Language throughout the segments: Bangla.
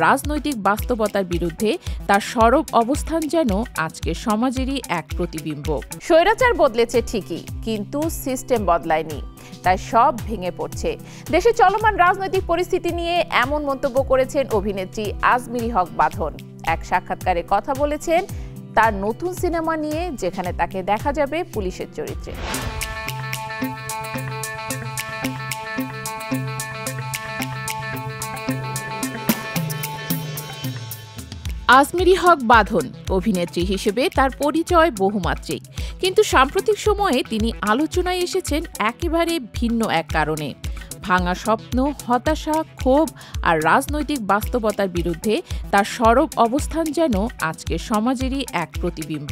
রাজনৈতিক বাস্তবতার বিরুদ্ধে তার সরব অবস্থান যেন আজকের সমাজেরই এক প্রতিবিম্ব। স্বৈরাচার বদলেছে ঠিকই, কিন্তু সিস্টেম বদলায়নি, তাই সব ভেঙে পড়ছে। দেশে চলমান রাজনৈতিক পরিস্থিতি নিয়ে এমন মন্তব্য করেছেন অভিনেত্রী আজমিরি হক বাঁধন। এক সাক্ষাৎকারে কথা বলেছেন তার নতুন সিনেমা নিয়ে, যেখানে তাকে দেখা যাবে পুলিশের চরিত্রে। আজমিরি হক বাঁধন অভিনেত্রী হিসেবে তার পরিচয় বহুমাত্রিক, কিন্তু সাম্প্রতিক সময়ে তিনি আলোচনায় এসেছেন একেবারে ভিন্ন এক কারণে। ভাঙা স্বপ্ন, হতাশা, ক্ষোভ আর রাজনৈতিক বাস্তবতার বিরুদ্ধে তার সরব অবস্থান যেন আজকের সমাজেরই এক প্রতিবিম্ব।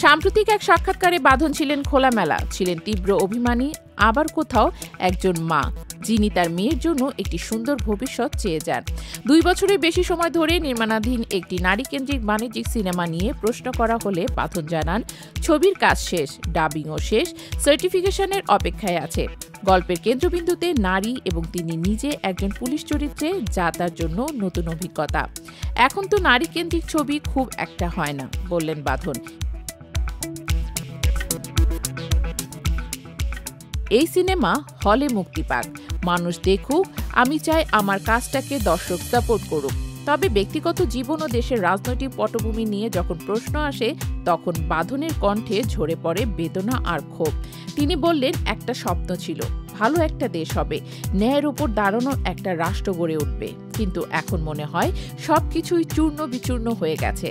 সাম্প্রতিক এক সাক্ষাৎকারে বাঁধন ছিলেন খোলামেলা, ছিলেন তীব্র অভিমানী, আবার কোথাও একজন মা যিনি তার মেয়ের জন্য একটি সুন্দর ভবিষ্যৎ চেয়ে যান। 2 বছরের বেশি সময় ধরে নির্মাণাধীন একটি নারীকেন্দ্রিক বাণিজ্যিক সিনেমা নিয়ে প্রশ্ন করা হলে বাঁধন জানান, ছবির কাজ শেষ, ডাবিংও শেষ, সার্টিফিকেশনের অপেক্ষায় আছে। গল্পের কেন্দ্রবিন্দুতে নারী এবং তিনি নিজে একজন পুলিশ চরিত্রে, যা তার জন্য নতুন অভিজ্ঞতা। এখন তো নারীকেন্দ্রিক ছবি খুব একটা হয় না, বললেন বাঁধন। এই সিনেমা হলে মুক্তি পাক, মানুষ দেখুক, আমি চাই আমার কাজটাকে দর্শক সাপোর্ট করুক। তবে ব্যক্তিগত জীবন ও দেশের রাজনৈতিক পটভূমি নিয়ে যখন প্রশ্ন আসে, তখন বাঁধনের কণ্ঠে ঝরে পড়ে বেদনা আর ক্ষোভ। তিনি বললেন, একটা স্বপ্ন ছিল, ভালো একটা দেশ হবে, ন্যায়ের উপর দাঁড়ানো একটা রাষ্ট্র গড়ে উঠবে, কিন্তু এখন মনে হয় সবকিছুই চূর্ণ বিচূর্ণ হয়ে গেছে।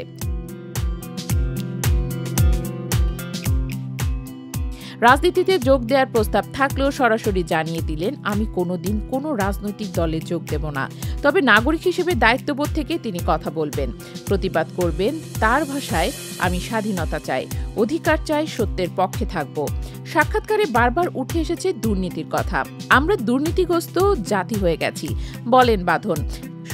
রাজনীতিতে যোগ দেওয়ার প্রস্তাব থাকলেও সরাসরি জানিয়ে দিলেন, আমি কোনোদিন কোনো রাজনৈতিক দলে যোগ দেব না, তবে নাগরিক হিসেবে দায়িত্ববোধ থেকে তিনি কথা বলবেন, প্রতিবাদ করবেন। তার ভাষায়, আমি স্বাধীনতা চাই, অধিকার চাই, সত্যের পক্ষে থাকব। সাক্ষাৎকারে বারবার উঠে এসেছে দুর্নীতির কথা। আমরা দুর্নীতিগ্রস্ত জাতি হয়ে গেছি, বলেন বাঁধন।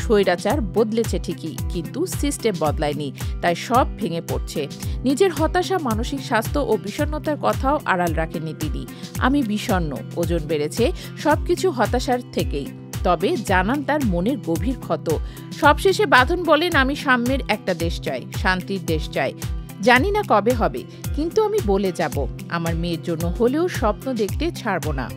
স্বৈরাচার বদলেছে ঠিকই, কিন্তু সিস্টেম বদলায়নি, তাই সব ভেঙে পড়ছে। নিজের হতাশা, মানসিক স্বাস্থ্য ও বিষণ্ণতার কথাও আড়াল রাখেননি তিনি। আমি বিষণ্ণ, ওজন বেড়েছে, সবকিছু হতাশার থেকেই, তবে জানান তার মনের গভীর ক্ষত। সবশেষে বাঁধন বলেন, আমি সাম্যের একটা দেশ চাই, শান্তির দেশ চাই। জানি না কবে হবে, কিন্তু আমি বলে যাব, আমার মেয়ের জন্য হলেও স্বপ্ন দেখতে ছাড়ব না।